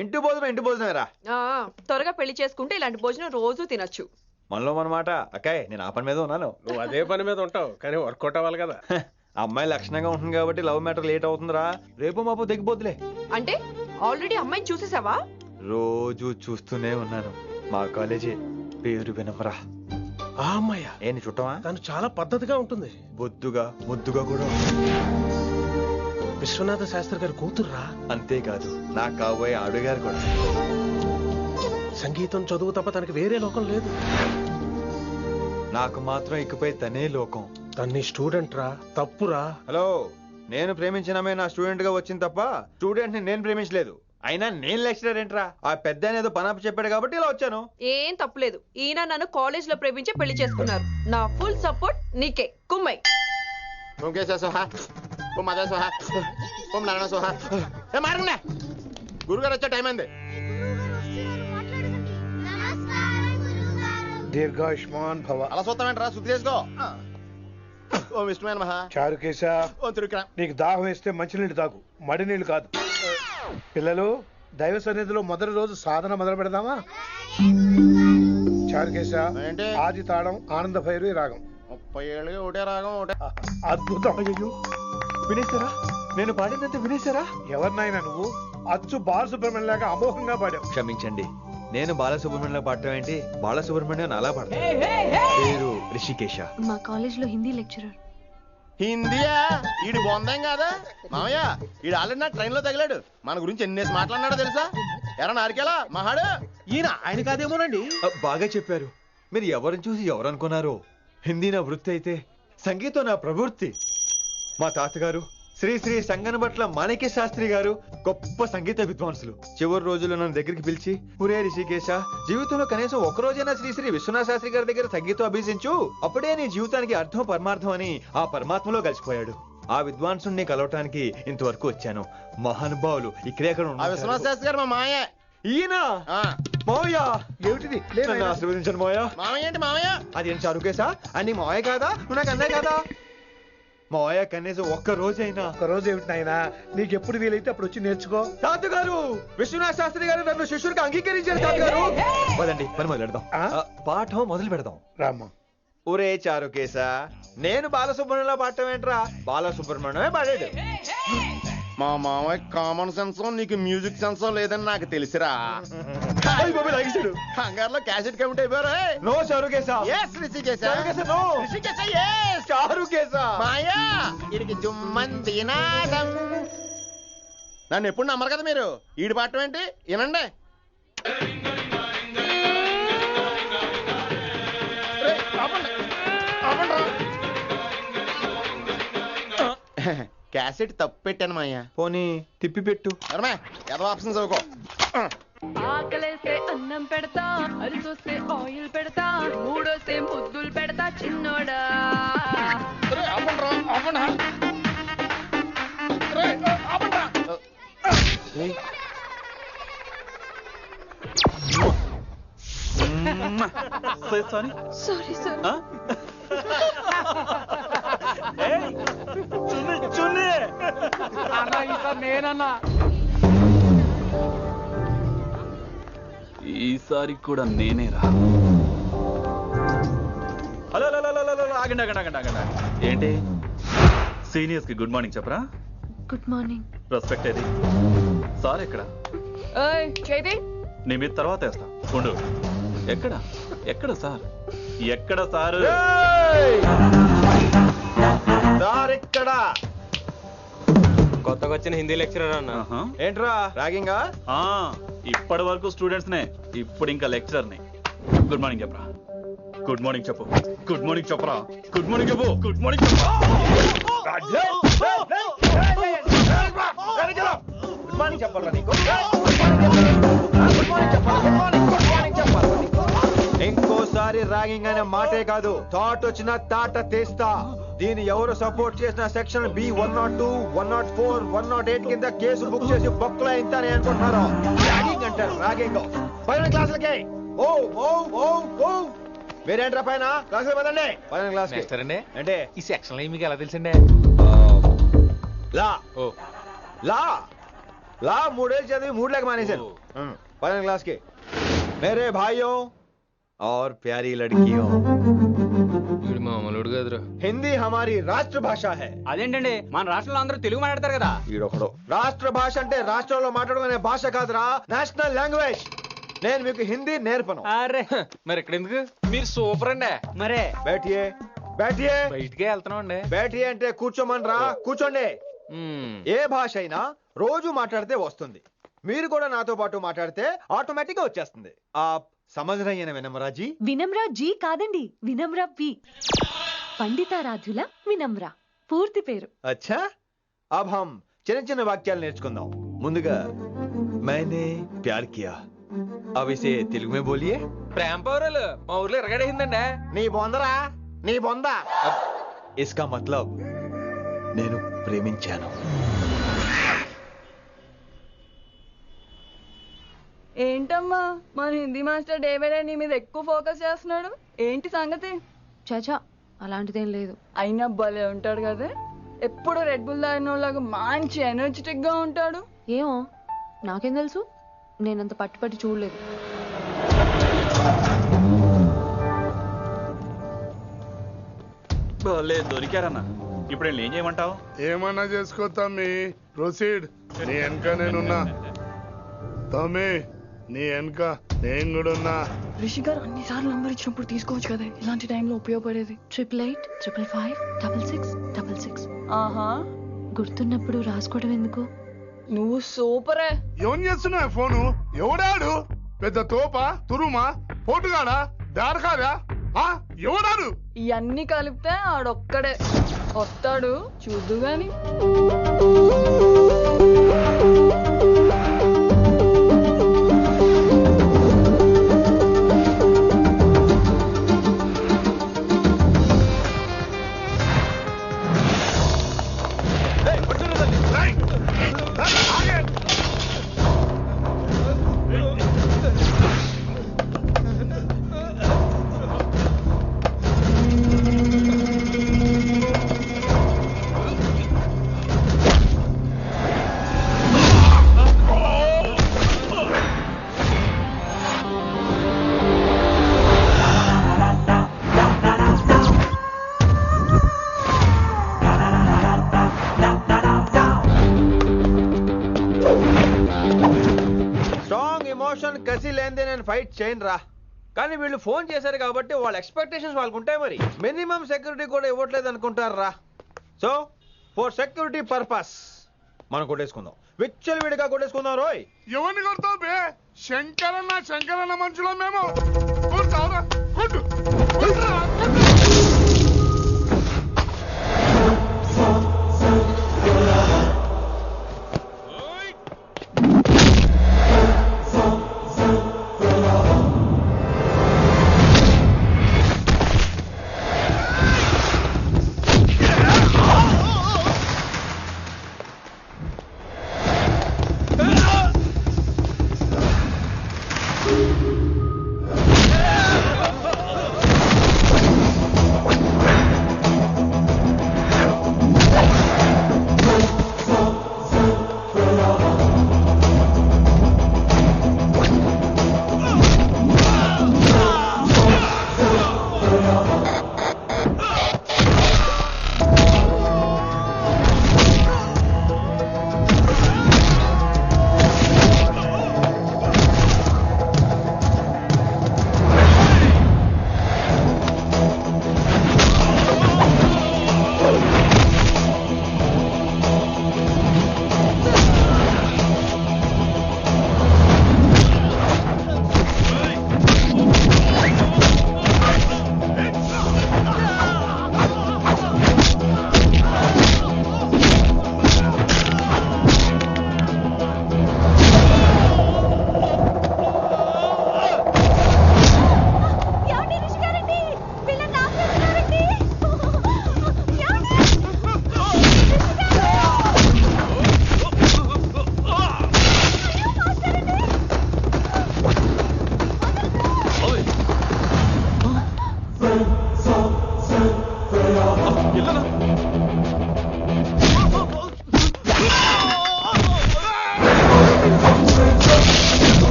ఇంటి భోజనం ఇంటి భోజనమేరా. త్వరగా పెళ్లి చేసుకుంటే ఇలాంటి భోజనం రోజు తినొచ్చు. మనలో మనమాట. అక్కాయ్ నేను ఆ పని మీద ఉన్నాను. నువ్వు అదే పని మీద ఉంటావు కానీ వర్కౌట్ అవ్వాలి కదా. అమ్మాయి లక్షణంగా ఉంటుంది కాబట్టి లవ్ మ్యాటర్ లేట్ అవుతుందిరా. రేపు మాపు దిగిపోతులే. అంటే ఆల్రెడీ అమ్మాయిని చూసేసావా? రోజు చూస్తూనే ఉన్నాను. మా కాలేజీ పేరు వినమరా. ఆ అమ్మాయ ఏంటి చుట్టమా? తను చాలా పద్ధతిగా ఉంటుంది. బొద్దుగా ముద్దుగా కూడా. విశ్వనాథ శాస్త్రి గారి కూతుర్రా. అంతేకాదు నాకు కాబోయే ఆడుగారు కూడా. సంగీతం చదువు తప్ప తనకి వేరే లోకం లేదు. నాకు మాత్రం ఇకపై తనే లోకం. తన్ని స్టూడెంట్ రా. తప్పురా. హలో, నేను ప్రేమించినమే నా స్టూడెంట్ గా వచ్చింది తప్ప స్టూడెంట్ ని నేను ప్రేమించలేదు. అయినా నేను లెక్చరర్ ఏంట్రా? ఆ పెద్ద ఏదో పనాపు చెప్పాడు కాబట్టి ఇలా వచ్చాను. ఏం తప్పులేదు. ఈయన నన్ను కాలేజ్ లో ప్రేమించి పెళ్లి చేసుకున్నారు. నా ఫుల్ సపోర్ట్ నీకే. కుమ్మై. గురుగారు వచ్చే టైం అయింది. దీర్ఘాయుష్మాన్ భవ. అలా చూస్తామేంట్రా? శుద్ధి చేసుకో. ఓం విష్ణువే నమః. చారుకేశ, ఓం తిరుక్రామ్. నీకు దాహం వేస్తే మంచినీళ్ళు తాగు, మడి నీళ్ళు కాదు. పిల్లలు, దైవ సన్నిధిలో మొదటి రోజు సాధన మొదలు పెడదామా? చారుకేశ, ఏంటి? ఆది తాళం ఆనంద భైరవి రాగం. 30 ఏళ్ళకి ఒకటే రాగం ఒకటే. అద్భుతం. అయ్యో, వినేశారా? నేను పాడినంత వినేశారా? ఎవరినైనా నువ్వు అచ్చు బాలసుబ్రహ్మణ్యం లాగా అమోఘంగా పాడావు. క్షమించండి, నేను బాలసుబ్రహ్మణ్యంలో పాడటం ఏంటి? బాలసుబ్రహ్మణ్యం అలా పాడతాను. పేరు రిషికేశ. మా కాలేజ్ లో హిందీ లెక్చరర్. హిందీయా? ఈడు బొందేం కాదా మామయ్య? ఈడు ఆల్రెడీ నా ట్రైన్ లో తగిలాడు. మన గురించి ఎన్నేసి మాట్లాడినాడో తెలుసా? ఎరా నారికేలా మహాడు. ఈయన ఆయన కాదేమోనండి. బాగా చెప్పారు. మీరు ఎవరిని చూసి ఎవరు అనుకున్నారు? హిందీ నా వృత్తి అయితే సంగీతం నా ప్రవృత్తి. మా తాతగారు శ్రీ శ్రీ సంగనబట్ల మాణిక్య శాస్త్రి గారు గొప్ప సంగీత విద్వాంసులు. చివరి రోజుల్లో నన్ను దగ్గరికి పిలిచి, ఒరే రిషికేశ, జీవితంలో కనీసం ఒక రోజైనా శ్రీ శ్రీ విశ్వనాథ శాస్త్రి గారి దగ్గర సంగీతం అభ్యసించు, అప్పుడే నీ జీవితానికి అర్థం పరమార్థం అని ఆ పరమాత్మలో కలిసిపోయాడు. ఆ విద్వాంసుని కలవటానికి ఇంతవరకు వచ్చాను. మహానుభావులు ఇక్కడే విశ్వనాథ శాస్త్రి గారు మా మాయ. ఈయన మావయ్య. ఏమిటిది? నన్ను ఆశీర్వదించండి మావయ్య. మామయ్య ఏంటి మామయ్య? అదేం చారుకేశా? అని మావయ్య కాదా? నువ్వు నాకు అన్నయ్య కాదా? మావయ్య కనీసం ఒక్క రోజైనా. ఒక రోజు ఏమిటి నాయనా, నీకు ఎప్పుడు వీలైతే అప్పుడు వచ్చి నేర్చుకో. తాతగారు, విశ్వనాథ శాస్త్రి గారు నన్ను శిష్యుడికి అంగీకరించారు. తాతగారు పదండి, పని మొదలు పెడదాం. పాఠం మొదలు పెడదాం. రామ్మా. ఒరే చారుకేశా, నేను బాలసుబ్రహ్మణ్యంలో పాడటం ఏంట్రా? బాలసుబ్రహ్మణ్యమే పాడాడు. మా మామయ్య కామన్ సెన్స్ నీకు మ్యూజిక్ సెన్స్ లేదని నాకు తెలిసిరా. హంగార్లో క్యాసెట్ కమిట్ అయిపోయారా? No Charukesha. Yes Rishikesha. No Rishikesha. Yes Charukesha. మాయా వీడికి జుమ్మంది నాదం. నన్ను ఎప్పుడు నమ్మరు కదా మీరు. ఈడి పాఠం ఏంటి వినండి. క్యాసెట్ తప్పు పెట్టాను మాయ్యా. పోనీ తిప్పి పెట్టు. ఏదో ఆప్షన్ చదువుకో. ఆకలేస్తే అన్నం పెడతా, అరిసొస్తే ఆయిల్ పెడతా, మూడొస్తే ముద్దులు పెడతా చిన్నోడా. Sorry sir. నేనన్నా ఈసారి కూడా నేనేరా. హలో ఆగండి ఆగండి ఆగండి ఆగండి. ఏంటి సీనియర్స్ కి గుడ్ మార్నింగ్ చెప్పరా? Good morning. రెస్పెక్ట్ ఏది? సార్ ఎక్కడ? నీ మీద తర్వాత వేస్తా ఉండు. ఎక్కడ ఎక్కడ సార్? ఎక్కడ సార్? ఇక్కడ కొత్తగా వచ్చిన హిందీ లెక్చరర్ అన్న. ఏంట్రా ర్యాగింగా? ఇప్పటి వరకు స్టూడెంట్స్ నే, ఇప్పుడు ఇంకా లెక్చరర్ ని. గుడ్ మార్నింగ్ చెప్పరా. గుడ్ మార్నింగ్ చెప్పు. గుడ్ మార్నింగ్ చెప్పరా. గుడ్ మార్నింగ్ చెప్పు. గుడ్ మార్నింగ్ చెప్పు. గుడ్ మార్నింగ్ చెప్పాలా నీకు? ఇంకోసారి ర్యాగింగ్ అనే మాటే కాదు, థాట్ వచ్చిన తాట తీస్తా. దీన్ని ఎవరు సపోర్ట్ చేసిన సెక్షన్ బి 102, 104, 108 కింద కేసు బుక్ చేసి బొక్కలో ఇంతని అనుకుంటున్నారు. ర్యాగింగ్ అంటారు ర్యాగింగ్. పైన క్లాసులకి ఓ ఓ ఓ ఓ మీరేంట్రా పైన క్లాసులు పదండి. పైన క్లాస్ అంటే ఈ సెక్షన్ లో మీకు ఎలా తెలిసిండే? లా లా లా 3 ఏళ్ళు చదివి 3 लाख మానేశాను 12 क्लास के मेरे भाइयों और प्यारी लड़कियों వీడు మామూలుడు కదరా. हिंदी हमारी राष्ट्र भाषा है అదేంటండి మన రాష్ట్రంలో అందరూ తెలుగు మాట్లాడతారు కదా. ఈడొకడు రాష్ట్ర భాష అంటే రాష్ట్రంలో మాట్లాడుకునే భాష కాదురా, నేషనల్ లాంగ్వేజ్. నేను మీకు హిందీ నేర్పను. అరే మరి ఇక్కడ ఎందుకు? మీరు సూపర్ అండి. మరే బైఠియే బైఠియే బయటికే వెళ్తున్నాం అండి. బైఠియే అంటే కూర్చోమనరా, కూర్చోండి. ఏ భాష అయినా రోజు మాట్లాడితే వస్తుంది. మీరు కూడా నాతో పాటు మాట్లాడితే ఆటోమేటిక్ గా వచ్చేస్తుంది. ఆప్ సమझ रही है ना विनम्रा जी? వినమ్రా జీ కాదండి, వినమ్రా వి. పండితారాధ్యుల వినమ్రా పూర్తి పేరు. अच्छा अब हम చిన్న చిన్న వాక్యాలు నేర్చుకుందాం. ముందుగా मैंने प्यार किया. अब इसे तेलुगु में बोलिए. ప్రేమ పౌరాలు మా ఊర్లో ఎరగడేసిందండి. నీ బొందరా నీ బొంద. इसका मतलब నేను ప్రేమించాను. ఏంటమ్మా మన Hindi master day by day నీ మీద ఎక్కువ ఫోకస్ చేస్తున్నాడు, ఏంటి సంగతి? చాచా అలాంటిదేం లేదు. అయినా భలే ఉంటాడు కదా, ఎప్పుడు రెడ్ బుల్ తాగినోళ్ళగా మంచి ఎనర్జెటిక్ గా ఉంటాడు. ఏమో నాకేం తెలుసు, నేనంత పట్టి చూడలేదు. దొరికారన్నా. ఇప్పుడు ఏం చేయమంటావు? ఏమన్నా చేసుకో తమ్మి, ప్రొసీడ్. నీ వెనక నేనున్నా తమ్మి, నీ వెనక నేను కూడా ఉన్నా. రిషి గారు అన్నిసార్లు నంబర్ ఇచ్చినప్పుడు తీసుకోవచ్చు కదా, ఇలాంటి టైంలో ఉపయోగపడేది. 88855566. ఆహా గుర్తున్నప్పుడు రాసుకోవడం ఎందుకు? నువ్వు సూపరే. ఏం చేస్తున్నావు ఫోను? ఎవడాడు? పెద్ద తోప, తురుమా, పోటుగాడా, దారకారా? ఎవడాడు? ఇవన్నీ కలిపితే ఆడొక్కడే వస్తాడు, చూద్దు గాని. కసి లేనిదే నేను ఫైట్ చేయను రా. కానీ వీళ్ళు ఫోన్ చేశారు కాబట్టి వాళ్ళ ఎక్స్పెక్టేషన్స్ వాళ్ళకు ఉంటాయి. మరి మినిమం సెక్యూరిటీ కూడా ఇవ్వట్లేదు అనుకుంటారు రా. సో ఫర్ సెక్యూరిటీ పర్పస్ మనం కొట్టేసుకుందాం, విచ్చలవిడిగా కొట్టేసుకుందాం. రోయ్ ఎవరిని కొడతావు బే? శంకరన్న మనుషులో మేము. కొడతావురా, కొట్టు, కొట్టురా.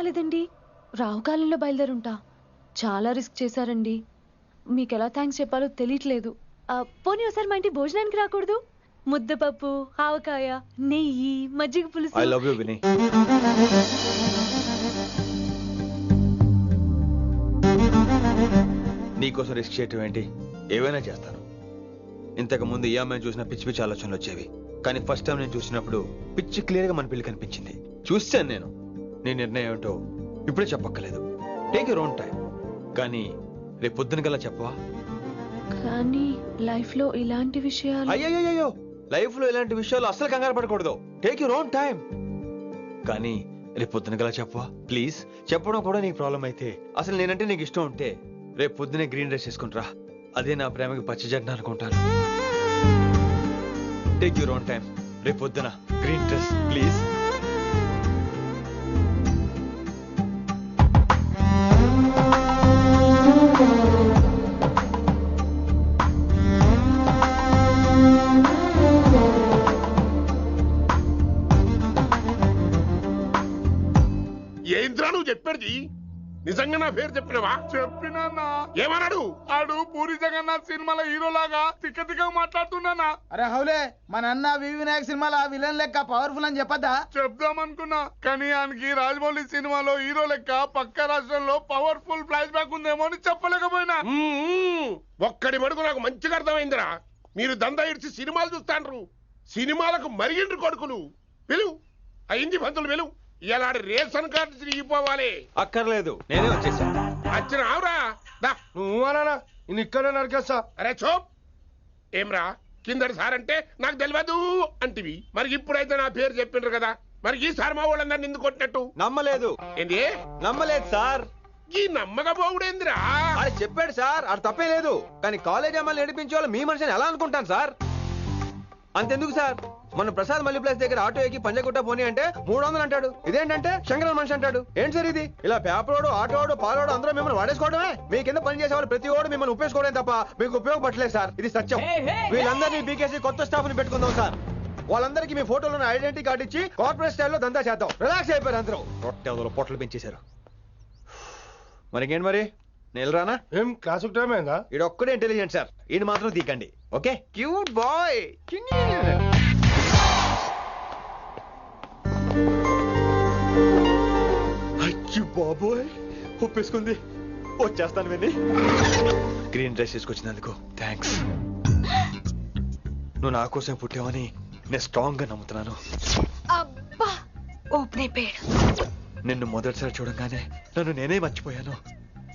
రాలేదండి. రావుకాలంలో బయలుదేరుంటా. చాలా రిస్క్ చేశారండి. మీకు ఎలా థ్యాంక్స్ చెప్పాలో తెలియట్లేదు. పోనీ ఒకసారి మా ఇంటి భోజనానికి రాకూడదు? ముద్దపప్పు, ఆవకాయ, నెయ్యి, మజ్జిగ పులుసు. ఐ లవ్ యూ విని. నీకోసం రిస్క్ చేయటం ఏంటి? ఏవైనా చేస్తాను. ఇంతకు ముందు ఈ అమ్మాయిని చూసిన పిచ్చి పిచ్చి ఆలోచనలు వచ్చేవి, కానీ ఫస్ట్ టైం నేను చూసినప్పుడు పిచ్చి క్లియర్ గా మన పెళ్లి కనిపించింది. చూశాను నేను. నీ నిర్ణయం ఏమిటో ఇప్పుడే చెప్పక్కర్లేదు. Take your own time. కానీ రేపు పొద్దున గల చెప్పవా? కానీ లైఫ్ లో ఇలాంటి విషయాలు. అయ్యో, లైఫ్ లో ఇలాంటి విషయాలు అసలు కంగారు పడకూడదు. Take your own time. కానీ రేపు పొద్దున గల చెప్పవా ప్లీజ్? చెప్పడం కూడా నీకు ప్రాబ్లం అయితే, అసలు నేనంటే నీకు ఇష్టం ఉంటే రేపు పొద్దునే గ్రీన్ డ్రెస్ వేసుకుంటారా. అదే నా ప్రేమకి పచ్చజెండా అనుకుంటాను. Take your own time. రేపు పొద్దున గ్రీన్ డ్రెస్ ప్లీజ్. ఏంద్రా నువ్వు చెప్పేది? నిజంగా నా పేరు చెప్పినవా? చెప్పినా. ఏమన్నాడు? ఆడు పూరి జగన్నాథ్ సినిమాలో హీరోలాగా తిక్క తిక్క మాట్లాడుతున్నానా? అరే హౌలే, మన అన్న వినాయక్ సినిమాలో విలన్ లెక్క పవర్ఫుల్ అని చెప్పద్దా? చెప్దామనుకున్నా, కానీ ఆయనకి రాజమౌళి సినిమాలో హీరో లెక్క పక్క రాష్ట్రంలో పవర్ఫుల్ ఫ్లాష్ బ్యాక్ ఉందేమో అని చెప్పలేకపోయినా. ఒక్కడి మడుగు నాకు మంచిగా అర్థమైందిరా. మీరు దందా ఇడిచి సినిమాలు చూస్తాండ్రు. సినిమాలకు మరిగిండ్రు కొడుకులు. పిలువు అయింది పంతులు, పిలువు. ఇలా రేషన్ కార్డు తిరిగిపోవాలి. అక్కర్లేదు, నేనే వచ్చేసా. వచ్చిన ఆవురా. నువ్వు అనా నేను ఇక్కడే నరికేస్తా. అరే చోప్. ఏమ్రా కిందటి సార్ అంటే నాకు తెలియదు అంటివి. మరి ఇప్పుడైతే నా పేరు చెప్పిండ్రు కదా, మరి ఈ సార్ మా వాళ్ళందరినీ ఎందుకు కొట్టినట్టు? నమ్మలేదు. ఏంది? నమ్మలేదు సార్. ఈ నమ్మకపోవుడేందిరా? అది చెప్పాడు సార్, అది తప్పే లేదు. కానీ కాలేజ్ అమ్మాయిని నడిపించే వాళ్ళు మీ మనిషిని ఎలా అనుకుంటాను సార్? అంతెందుకు సార్, మన ప్రసాద్ మల్లి ప్లేస్ దగ్గర ఆటో ఎక్కి పంజగుట్ట పోనీ అంటే 300 అంటాడు. ఇదేంటంటే శంకరన్ మనిషి అంటాడు. ఏంటి సార్ ఇది? ఇలా పేపరోడు, ఆటోడు, పాలోడు అందరూ మిమ్మల్ని వాడేసుకోవడమే. మీ కింద పని చేసే వాళ్ళు ప్రతి ఓడు మిమ్మల్ని ఉపయోగించుకోవడం తప్ప మీకు ఉపయోగపడలేదు సార్. ఇది సత్యం. వీళ్ళందరినీ బీకేసి కొత్త స్టాఫ్ ని పెట్టుకుందాం సార్. వాళ్ళందరికీ మీ ఫోటోలను ఐడెంటిటీ కార్డు ఇచ్చి కార్పొరేట్ స్టైల్లో దందా చేద్దాం. రిలాక్స్ అయిపోయారు అందరూ. రొట్టె పొట్టలు పెంచేశారు. మరికేంటి మరి నేను రానా? ఏం క్లాస్ టైం అయిందా? ఈడు ఒక్కడే ఇంటెలిజెంట్ సార్, ఈయన మాత్రం తీకండి. ఓకే? Cute boy. అయ్యో బాబోయ్, ఒప్పేసుకుంది. వచ్చేస్తాను విని. గ్రీన్ డ్రెస్ తీసుకొచ్చినందుకు థ్యాంక్స్. నువ్వు నా కోసం పుట్టావని నేను స్ట్రాంగ్ గా నమ్ముతున్నాను. అబ్బా ఓపెన్ అయిపోయాడు. నిన్ను మొదటిసారి చూడంగానే నన్ను నేనే మర్చిపోయాను.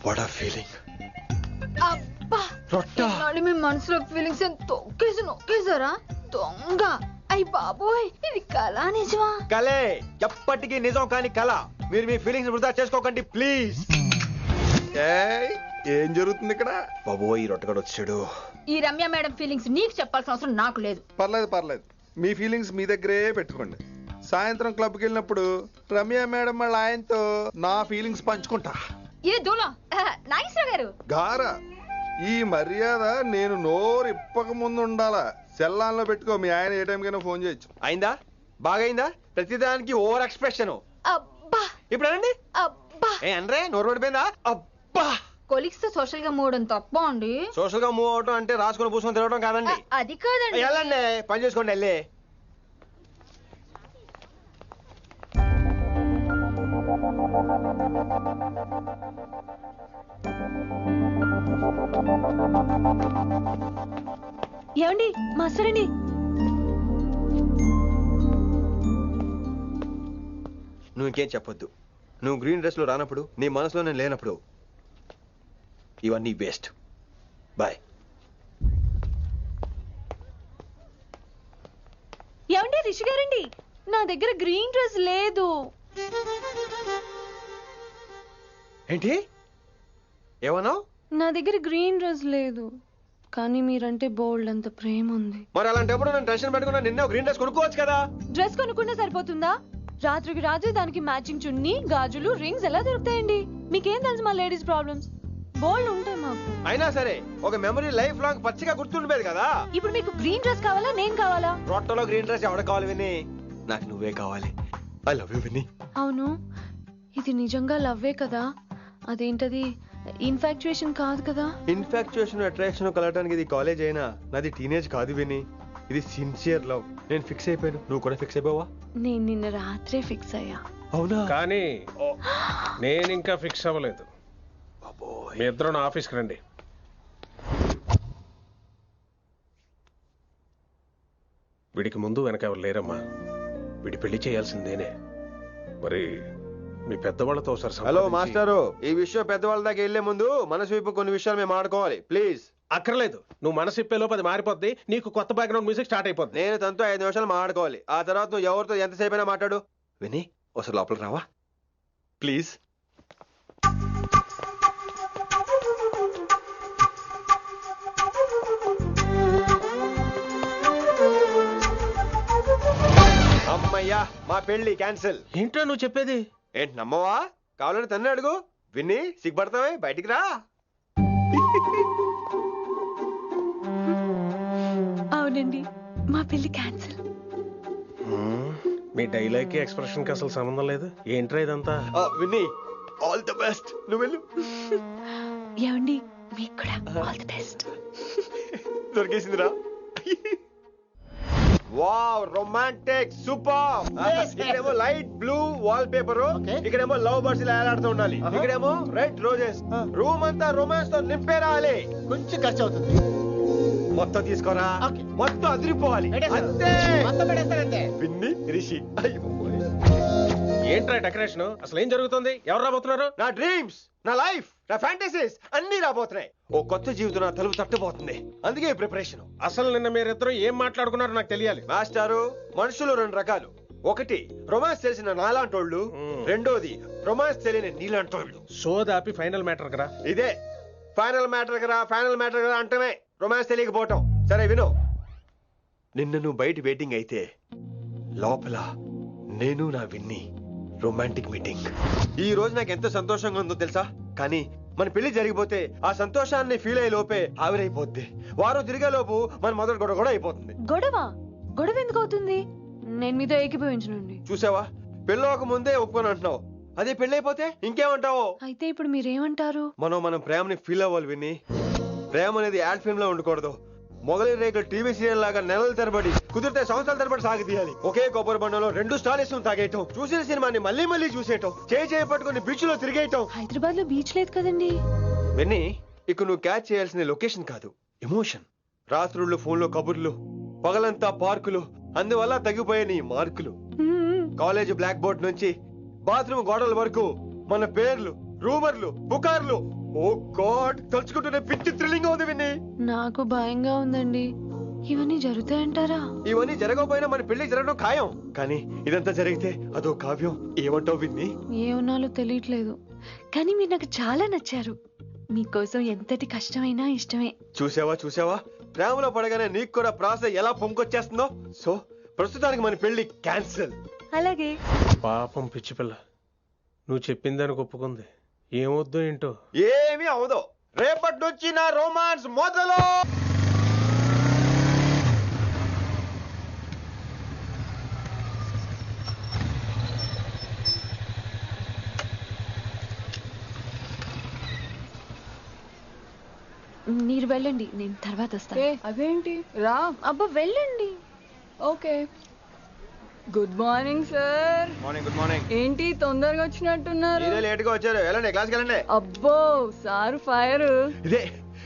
వాట్ ఆ ఫీలింగ్. అబ్బా రొట్టా. మీ మనసులో ఫీలింగ్స్ తొక్కేసి నొక్కేసారా దొంగ? అయ్యి బాబోయ్, ఇది కళ నిజమా? కలే, ఎప్పటికీ నిజం కాని కళ. మీరు మీ ఫీలింగ్స్ వృధా చేసుకోకండి ప్లీజ్. ఏం జరుగుతుంది ఇక్కడ? బాబోయ్, ఈ రొట్టగడు వచ్చాడు. ఈ రమ్య మేడం ఫీలింగ్స్ నీకు చెప్పాల్సిన అవసరం నాకు లేదు. పర్లేదు, మీ ఫీలింగ్స్ మీ దగ్గరే పెట్టుకోండి. సాయంత్రం క్లబ్కి వెళ్ళినప్పుడు రమ్య మేడం వాళ్ళ ఆయనతో నా ఫీలింగ్స్ పంచుకుంటా. ఏ దూలా నాగేశ్వర గారు గారా, ఈ మర్యాద నేను నోరు ఇప్పక ముందు ఉండాలా. సెల్లాన్లో పెట్టుకో, మీ ఆయన ఏ టైంకైనా ఫోన్ చేయొచ్చు. అయిందా? బాగైందా? ప్రతిదానికి ఓవర్ ఎక్స్ప్రెషన్. అబ్బా ఇప్పుడు అనండి. అబ్బా ఏ అనరే, నోరు పడిపోయిందా? అబ్బా. కొలిక్స్ తో సోషల్ గా మూవడం తప్ప అండి. సోషల్ గా మూవ్ అవటం అంటే రాసుకొని పూసుకొని తిరగడం కాదండి. అది కాదండి. వెళ్ళండి, పని చేసుకోండి వెళ్ళి. ఏమండి మాస్టర్ అండి? నువ్వు ఇంకేం చెప్పొద్దు. నువ్వు గ్రీన్ డ్రెస్ లో రానప్పుడు, నీ మనసులో నేను లేనప్పుడు ఇవన్నీ వేస్ట్. బాయ్. ఏమండి రిషి గారండి, నా దగ్గర గ్రీన్ డ్రెస్ లేదు. ఏంటి ఏమన్నావు? నా దగ్గర గ్రీన్ డ్రెస్ లేదు, కానీ మీరంటే బోల్డ్ అంత ప్రేమ ఉంది. మరి అలాంటప్పుడు నేను టెన్షన్ పెట్టుకున్నా, నిన్నే గ్రీన్ డ్రెస్ కొనుక్కోవచ్చు కదా. డ్రెస్ కొనుక్కుంటే సరిపోతుందా? రాత్రికి రాత్రి దానికి మ్యాచింగ్ చున్నీ, గాజులు, రింగ్స్ ఎలా దొరుకుతాయండి? మీకేం తెలుసు మా లేడీస్ ప్రాబ్లమ్స్? బోల్డ్ ఉంటాయి మాకు. అయినా సరే ఒక మెమరీ లైఫ్ లాంగ్ పచ్చిగా గుర్తుండిపోయేది కదా. ఇప్పుడు మీకు గ్రీన్ డ్రెస్ కావాలా, నేను కావాలా? రొట్టలో గ్రీన్ డ్రెస్ ఎవడ కావాలి విని? నాకు నువ్వే కావాలి. ఐ లవ్ యూ విని. అవును, ఇది నిజంగా లవ్వే కదా? అదేంటది ఇన్ఫాక్చుయేషన్ కాదు కదా? ఇన్ఫాక్చుయేషన్ అట్రాక్షన్ కలగడానికి ఇది కాలేజ్ అయినా నాది టీనేజ్ కాదు విని. ఇది సిన్సియర్ లవ్. నేను ఫిక్స్ అయిపోయాను. నువ్వు కూడా ఫిక్స్ అయిపోవా? నేను నిన్న రాత్రే ఫిక్స్ అయ్యా. అవునా? కానీ నేను ఇంకా ఫిక్స్ అవ్వలేదు. మీ ఇద్దరు నా ఆఫీస్కి రండి. వీడికి ముందు వెనక ఎవరు లేరమ్మా. వీడి పెళ్లి చేయాల్సిందేనే. మరి మీ పెద్దవాళ్ళతో ఒకసారి హలో సంప్రదించి- మాస్టారు, ఈ విషయం పెద్దవాళ్ళ దాకా వెళ్లే ముందు మనసు వైపు కొన్ని విషయాలు మేము ఆడుకోవాలి ప్లీజ్. అక్కర్లేదు. నువ్వు మనసు ఇప్పేలోపు అది మారిపోద్ది. నీకు కొత్త బ్యాక్గ్రౌండ్ మ్యూజిక్ స్టార్ట్ అయిపోద్ది. నేను తనతో 5 నిమిషాలు మాట్లాడుకోవాలి. ఆ తర్వాత నువ్వు ఎవరితో ఎంతసేపు అయినా మాట్లాడు. విని ఒకసారి లోపలికి రావా ప్లీజ్? అమ్మయ్యా, మా పెళ్లి క్యాన్సిల్. ఏంటో నువ్వు చెప్పేది? ఏంటి నమ్మవా? కావాలని తన్నే అడుగు. విన్ని సిగ్గుపడతావే, బయటికి రా. అవునండి, మా పెళ్లి క్యాన్సిల్. మీ డైలాగ్ కి ఎక్స్ప్రెషన్ కి అసలు సంబంధం లేదు. ఏంట్రా ఇదంతా? విన్ని ఆల్ ది బెస్ట్. నువ్వు వెళ్ళు. ఏమండి, మీకు కూడా ఆల్ ది బెస్ట్. దొరికేసిందిరా. Wow, romantic, super. ఇక్కడేమో లైట్ బ్లూ వాల్ పేపర్, ఇక్కడేమో లవ్ బర్డ్స్ ఇలా ఏలాడుతూ ఉండాలి, ఇక్కడేమో రెడ్ రోజెస్. రూమ్ అంతా రొమాన్స్ తో నింపే రావాలి. కొంచెం ఖర్చు అవుతుంది. మొత్తం తీసుకోరా, మొత్తం అదిరిపోవాలి. అంతే, మొత్తం పెడేస్తానంతే. పిన్ని రిషి. ఏంట్రా డెకరేషన్? అసలు ఏం జరుగుతుంది? ఎవరు రాబోతున్నారు? నా డ్రీమ్స్, నా లైఫ్, నా ఫ్యాంటసీస్ అన్ని రాబోతున్నాయి. ఓ కొత్త జీవితం నా తలుపు తట్టబోతుంది. అందుకే ప్రిపరేషన్. అసలు నిన్న మీరిద్దరు ఏం మాట్లాడుకున్నారో నాకు తెలియాలి. మాస్టారు, మనుషులు 2 రకాలు. ఒకటి రొమాన్స్ తెలిసిన నాలాంటోళ్ళు, రెండోది రొమాన్స్ తెలియని నీలాంటోళ్ళు. సోదాపి ఫైనల్ మ్యాటర్ కదా. ఇదే ఫైనల్ మ్యాటర్ కదా. ఫైనల్ మ్యాటర్ కదా అంటమే రొమాన్స్ తెలియకపోవటం. సరే విను, నిన్న నువ్వు బయట వెయిటింగ్ అయితే లోపల నేను నా విన్ని రొమాంటిక్ మీటింగ్. ఈ రోజు నాకు ఎంత సంతోషంగా ఉందో తెలుసా? కానీ మన పెళ్లి జరిగిపోతే ఆ సంతోషాన్ని ఫీల్ అయ్యే లోపే ఆవిరైపోద్ది. వారం తిరిగే లోపు మన మొదటి గొడవ కూడా అయిపోతుంది. గొడవ ఎందుకు అవుతుంది? నేను మీతో ఏకీభవించనండి. చూసావా, పెళ్ళవక ముందే ఒప్పుకొని అంటున్నావు. అదే పెళ్లి అయిపోతే ఇంకేమంటావు? అయితే ఇప్పుడు మీరేమంటారు? మనం ప్రేమని ఫీల్ అవ్వాలి విని. ప్రేమ అనేది యాడ్ ఫిల్మ్ లో ఉండకూడదు. మొగలి రేకులు టీవీ సీరియల్ లాగా నెలల తరబడి, కుదిరితే సంవత్సరాల తరబడి సాగి తీయాలి. ఒకే కొబ్బరి బండంలో 2 స్టాలిస్ తాగేయటం, చూసిన సినిమాని మళ్ళీ మళ్ళీ చూసేయటం, చేయి పట్టుకుని బీచ్ లో తిరిగేయటం. హైదరాబాద్ లో బీచ్ లేదు కదండి. విన్ని, ఇక నువ్వు క్యాచ్ చేయాల్సిన లొకేషన్ కాదు, ఎమోషన్. రాత్రుళ్ళు ఫోన్లో కబుర్లు, పగలంతా పార్కులు, అందువల్ల తగ్గిపోయే నీ మార్కులు. కాలేజ్ బ్లాక్ బోర్డ్ నుంచి బాత్రూమ్ గోడల వరకు మన పేర్లు, రూమర్లు, పుకార్లు. ఓ గాడ్, తలుచుకుంటూనే పిచ్చి థ్రిల్లింగ్ ఉంది విన్ని. నాకు భయంగా ఉందండి. ఇవన్నీ జరుగుతాయంటారా? ఇవన్నీ జరగకపోయినా మన పెళ్లి జరగడం ఖాయం. కానీ ఇదంతా జరిగితే అదో కావ్యం. ఏమంటావు విన్ని? ఏమన్నాలో తెలియట్లేదు, కానీ మీరు నాకు చాలా నచ్చారు. మీకోసం ఎంతటి కష్టమైనా ఇష్టమే. చూసావా, ప్రేమలో పడగానే నీకు కూడా ప్రాస ఎలా పొంకొచ్చేస్తుందో. సో ప్రస్తుతానికి మన పెళ్లి క్యాన్సిల్. అలాగే. పాపం పిచ్చి పిల్ల, నువ్వు చెప్పిందానికి ఒప్పుకుంది. ఏమొద్దు ఏంటో. ఏమీ అవదో. రేపటి నుంచి నా రొమాన్స్ మొదలు. మీరు వెళ్ళండి, నేను తర్వాత వస్తాను. అదేంటి రా. అబ్బా వెళ్ళండి. Okay. Good morning sir. Morning. Good morning. ఏంటి తొందరగా వచ్చినట్టున్నారు? మీరే లేట్ గా వచ్చారు. వెళ్ళండి, క్లాస్కి వెళ్ళండి. అబ్బో సార్ ఫైర్.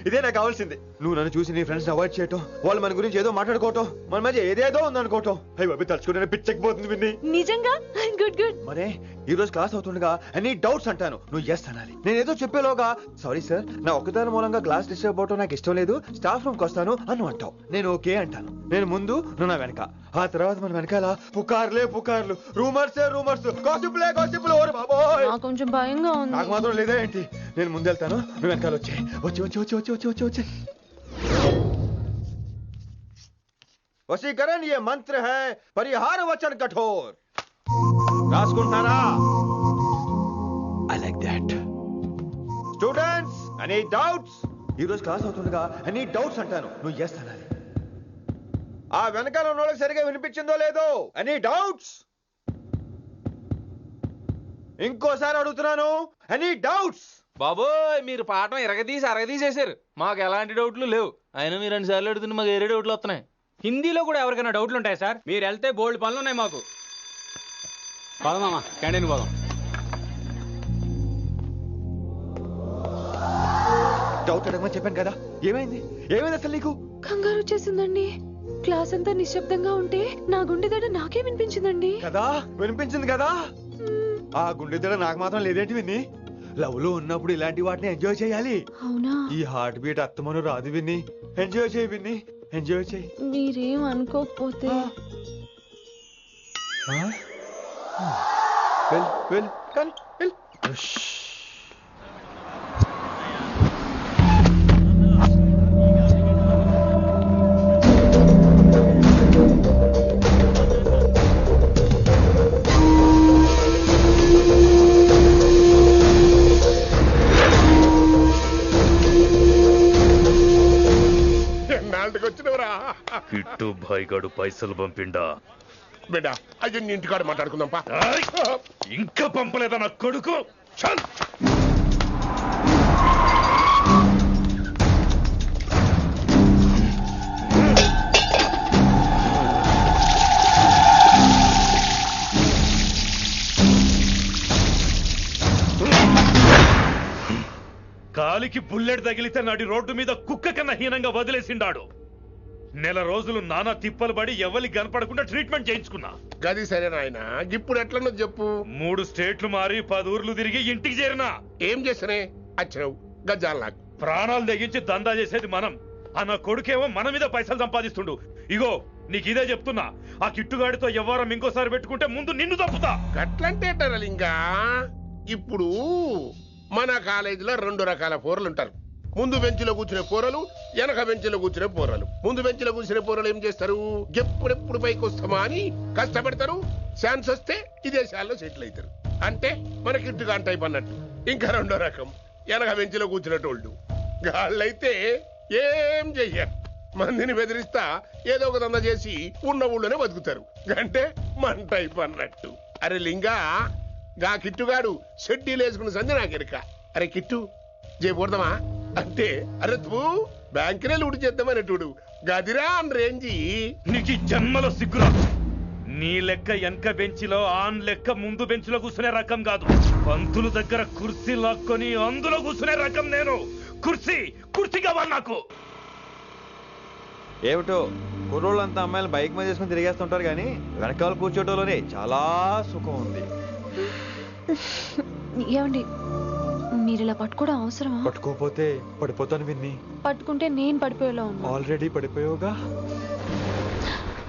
ఇదే నాకు కావాల్సింది. నువ్వు నన్ను చూసి నీ ఫ్రెండ్స్ అవాయిడ్ చేయటం, వాళ్ళు మన గురించి ఏదో మాట్లాడుకోవటం, మన మధ్య ఏదేదో ఉందనుకోవటం. అయ్యి బాబు, తలుచుకుంటే పిచ్చెక్కిపోతుంది విన్ని. నిజంగా గుడ్. మరే ఈ రోజు క్లాస్ అవుతుండగా ఎనీ డౌట్స్ అంటాను, నువ్వు ఎస్ అనాలి. నేను ఏదో చెప్పేలోగా సారీ సార్, నా ఒక్కదాని మూలంగా క్లాస్ డిస్టర్బ్ అవటం నాకు ఇష్టం లేదు, స్టాఫ్ రూమ్ కి వస్తాను అని అంటావు. నేను ఓకే అంటాను. నేను ముందు, నువ్వు నా వెనక. ఆ తర్వాత మన వెనకాల పుకార్లు, రూమర్స్, గాసిప్లే. ఓరే బాబోయ్, నాకు కొంచెం భయంగా ఉంది. నాకు మాత్రం లేదా ఏంటి? నేను ముందెళ్తాను, నువ్వు వెనకాల వచ్చి. వశీకరణ ये मंत्र है, परिहार वचन कठोर. రాసుకుంటారా? I like that. Students, any doubts? ఈ రోజు క్లాస్ అవుతుండగా ఎనీ డౌట్స్ అంటాను, నువ్వు ఎస్ అనాలి. ఆ వెనకాల ఉన్న వాళ్ళకి సరిగా వినిపించిందో లేదో? Any doubts? ఇంకోసారి అడుగుతున్నాను, ఎనీ డౌట్స్? బాబోయ్ మీరు పాఠం అరగదీసేశారు. మాకు ఎలాంటి డౌట్లు లేవు. అయినా మీరు 2 సార్లు అడుగుతుంటే మాకు ఏరే డౌట్లు వస్తున్నాయి. హిందీలో కూడా ఎవరికైనా డౌట్లు ఉంటాయి సార్? మీరు వెళ్తే బోల్డ్ పనులు ఉన్నాయి మాకు. పదమామా క్యాంటీన్ పోదాం. డౌట్ అడగమని చెప్పాను కదా, ఏమైంది అసలు నీకు? కంగారు వచ్చేసిందండి. క్లాస్ అంతా నిశ్శబ్దంగా ఉంటే నా గుండె దడ నాకే వినిపించిందండి. కదా వినిపించింది కదా. ఆ గుండె దడ నాకు మాత్రం లేదేంటి విన్ని? లవ్ లో ఉన్నప్పుడు ఇలాంటి వాటిని ఎంజాయ్ చేయాలి. అవునా? ఈ హార్ట్ బీట్ అత్తమను రాదు విన్ని. ఎంజాయ్ చేయి విన్ని, ఎంజాయ్ చేయి. మీరేం అనుకోకపోతే వెళ్ళు కానీ వెళ్ళు. కిట్టు భాయ్ గాడు పైసలు పంపిండా? బిడ్డ అయ్యో నీ ఇంటికాడ మాట్లాడుకుందాం పా. ఇంకా పంపలేదా నా కొడుకు? చల్ కాలికి బుల్లెట్ తగిలితే నాటి రోడ్డు మీద కుక్క కన్నా హీనంగా వదిలేసిండాడు. నెల రోజులు నానా తిప్పలు పడి ఎవరికి కనపడకుండా ట్రీట్మెంట్ చేయించుకున్నా. గది సరే నాయన, ఇప్పుడు ఎట్లనో చెప్పు. 3 స్టేట్లు మారి 10 ఊర్లు తిరిగి ఇంటికి చేరినా. ఏం చేసినే వచ్చినావు గజ్జాలు నాకు? ప్రాణాలు తెగించి దందా చేసేది మనం. ఆ నా కొడుకేమో మన మీద పైసలు సంపాదిస్తుండు. ఇగో నీకు ఇదే చెప్తున్నా, ఆ కిట్టుగాడితో ఎవరం ఇంకోసారి పెట్టుకుంటే ముందు నిన్ను తప్పుతా. గట్లంటే ఇంకా ఇప్పుడు మన కాలేజీలో 2 రకాల పోరలు ఉంటారు. ముందు బెంచ్లో కూర్చునే పోరలు, వెనక బెంచ్లో కూర్చునే పోరలు. ముందు బెంచ్లో కూర్చునే పోరలు ఏం చేస్తారు? ఎప్పుడెప్పుడు పైకి వస్తామా అని కష్టపడతారు. ఛాన్స్ వస్తే విదేశాల్లో సెటిల్ అవుతారు. అంటే మన కిట్టుగాన్ టైప్ అన్నట్టు. ఇంకా 2వ రకం వెనక బెంచ్లో కూర్చునేటోళ్ళు. వాళ్ళైతే ఏం చెయ్యరు, మందిని బెదిరిస్తా ఏదో ఒక దంద చేసి ఉన్న ఊళ్ళోనే బతుకుతారు. అంటే మన టైప్ అన్నట్టు. అరే లింగా, గా కిట్టుగాడు షెడ్డీలు వేసుకున్న సంధి నాకెరక. అరే కిట్టు చేయకూడదమా అంటే, అరే తూ బ్యాంకునే లూటి చేద్దామనేటోడు గదిరా అని రేంజి. నీకు జన్మలో సిగ్గురా. నీ లెక్క వెనక బెంచిలో ఆన్ లెక్క ముందు బెంచ్లో కూర్చునే రకం కాదు. పంతులు దగ్గర కుర్చీ లాక్కొని అందులో కూర్చునే రకం నేను. కుర్చీ కావాలి నాకు. ఏమిటో కుర్రోళ్ళంతా అమ్మాయిలు బైక్ మీద చేసుకుని తిరిగేస్తుంటారు కానీ వెనకాల కూర్చోటంలోనే చాలా సుఖం ఉంది. ఏమండి, మీరు ఇలా పట్టుకోవడం అవసరమా? పట్టుకోపోతే పడిపోతాను విన్ని. పట్టుకుంటే నేను పడిపోయేలా ఉన్నా. ఆల్రెడీ పడిపోయావుగా.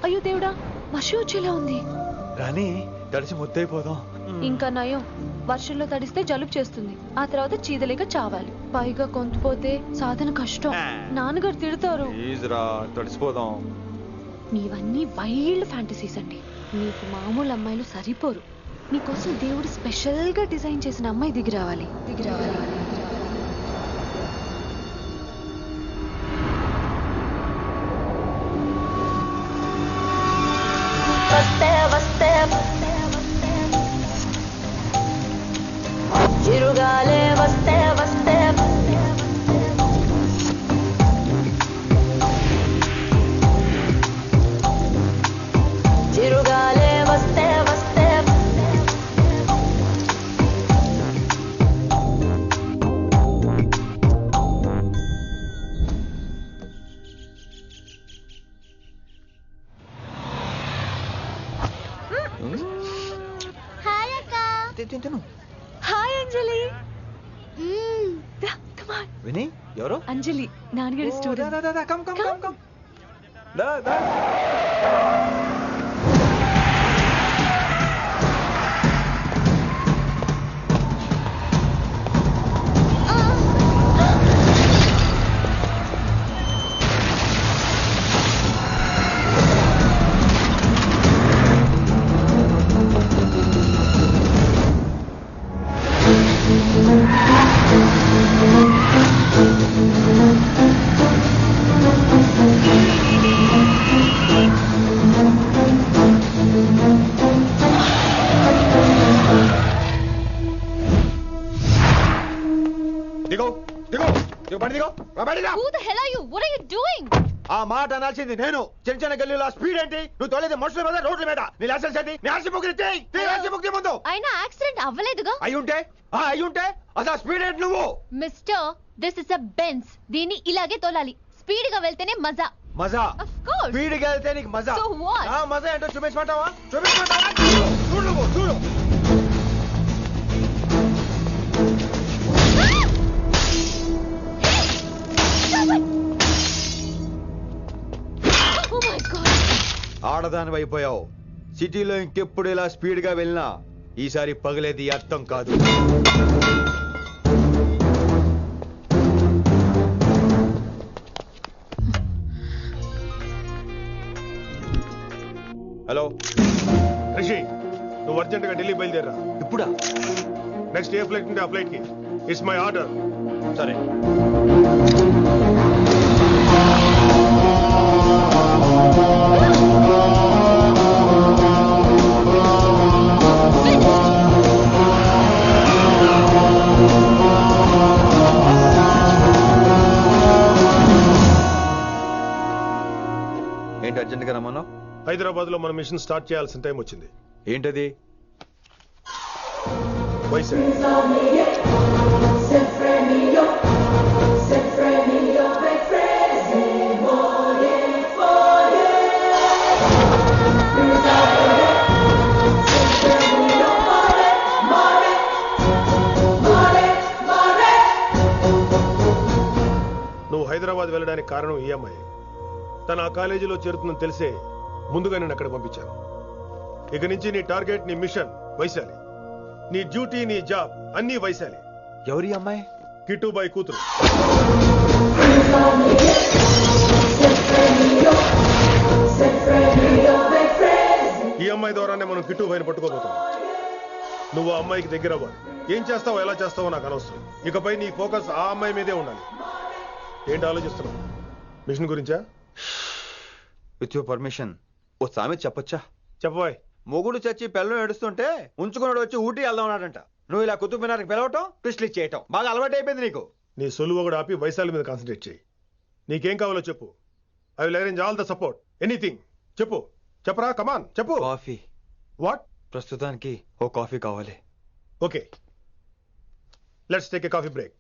అయ్యో దేవుడా, వర్షం వచ్చేలా ఉంది. రాని తడిసి ముద్దైపోదాం. ఇంకా నయం, వర్షంలో తడిస్తే జలుబు చేస్తుంది. ఆ తర్వాత చీదలేక చావాలి. పైగా కొంతపోతే సాధన కష్టం. నాన్నగారు తిడతారు. ప్లీజ్ రా, తడిసిపోదాం. మీవన్నీ వైల్డ్ ఫ్యాంటసీస్ అండి. మీకు మామూలు అమ్మాయిలు సరిపోరు. నీకోసం దేవుడు స్పెషల్ గా డిజైన్ చేసిన అమ్మాయి దిగి రావాలి. చిరుగాలే వస్తే చిరుగాలే వస్తే హాయ్ అంజలి. విని ఎవరు? అంజలి, నాన్నగారి student. Who the hell are you? What are you doing? ఆ మాట అనాల్సింది నేను. చిన్న చిన్న గల్లీలో స్పీడ్ ఏంటి? నువ్వు తోలేది మనుషుల మీద, రోడ్ల మీద. నీ లైసెన్స్ ఏంటి? నీ ఆర్సీ బుక్ ఇచ్చేయ్. నీ ఆర్సీ బుక్ ముందు. అయినా యాక్సిడెంట్ అవ్వలేదుగా. అయ్యుంటే అసలు స్పీడ్ ఏంటి నువ్వు? Mister, this is a Benz. దీన్ని ఇలాగే తోలాలి. స్పీడ్ గా వెళ్తేనే మజా. మజా? Of course. స్పీడ్ గా వెళ్తే నీకు మజా. So what? ఆ మజా ఏంటో చూపించమంటావా? చూడు నువ్వు, చూడు. Oh my God. ఆడదాని అయిపోయావు. సిటీలో ఇంకెప్పుడు ఇలా స్పీడ్ గా వెళ్ళినా ఈసారి పగిలేది అర్థం కాదు. హలో రిషి, నువ్వు అర్జెంట్ గా ఢిల్లీ బయలుదేరా. ఇప్పుడా? నెక్స్ట్ ఏ ఫ్లైట్ ఉంటే ఆ ఫ్లైట్ కి. It's my order. సరే. ఏంటి అర్జెంట్ గా రమ్మన్నావు? హైదరాబాద్ లో మన మిషన్ స్టార్ట్ చేయాల్సిన టైం వచ్చింది. ఏంటది? వైజాగ్. నువ్వు హైదరాబాద్ వెళ్ళడానికి కారణం ఈ అమ్మాయి. తను ఆ కాలేజీలో చేరుతుందని తెలిసే ముందుగా నేను అక్కడ పంపించాను. ఇక నుంచి నీ టార్గెట్, నీ మిషన్ వైశాలి. నీ డ్యూటీ, నీ జాబ్ అన్నీ వైశాలి. ఎవరి అమ్మాయి? కిట్టుబాయి కూతురు. ఈ అమ్మాయి ద్వారానే మనం కిట్టుబాయిని పట్టుకోబోతున్నాం. నువ్వు ఆ అమ్మాయికి దగ్గర అవ్వాలి. ఏం చేస్తావో, ఎలా చేస్తావో నాకు అనవసరం. ఇకపై నీ ఫోకస్ ఆ అమ్మాయి మీదే ఉండాలి. ఏంటి ఆలోచిస్తున్నావు? మిషన్ గురించా? విత్ యువర్ పర్మిషన్ ఓ సామెత చెప్పొచ్చా? చెప్పబోయ్. మొగుడు చచ్చి పిల్లలు ఏడుస్తుంటే ఉంచుకున్నాడు వచ్చి ఊటీ వెళ్దాం అన్నాడంట. నువ్వు ఇలా కుతుబ్ మినార్కి పిలవటం, ట్విస్ట్లు చేయటం బాగా అలవాటు అయిపోయింది నీకు. నీ సొలువు కూడా ఆపి వైశాలి మీద కాన్సన్ట్రేట్ చేయి. నీకేం కావాలో చెప్పు. I will arrange all the support. Anything చెప్పు. చెప్పరా, కమాన్ చెప్పు. కాఫీ. వాట్? ప్రస్తుతానికి ఓ కాఫీ కావాలి. Okay, let's take a coffee break.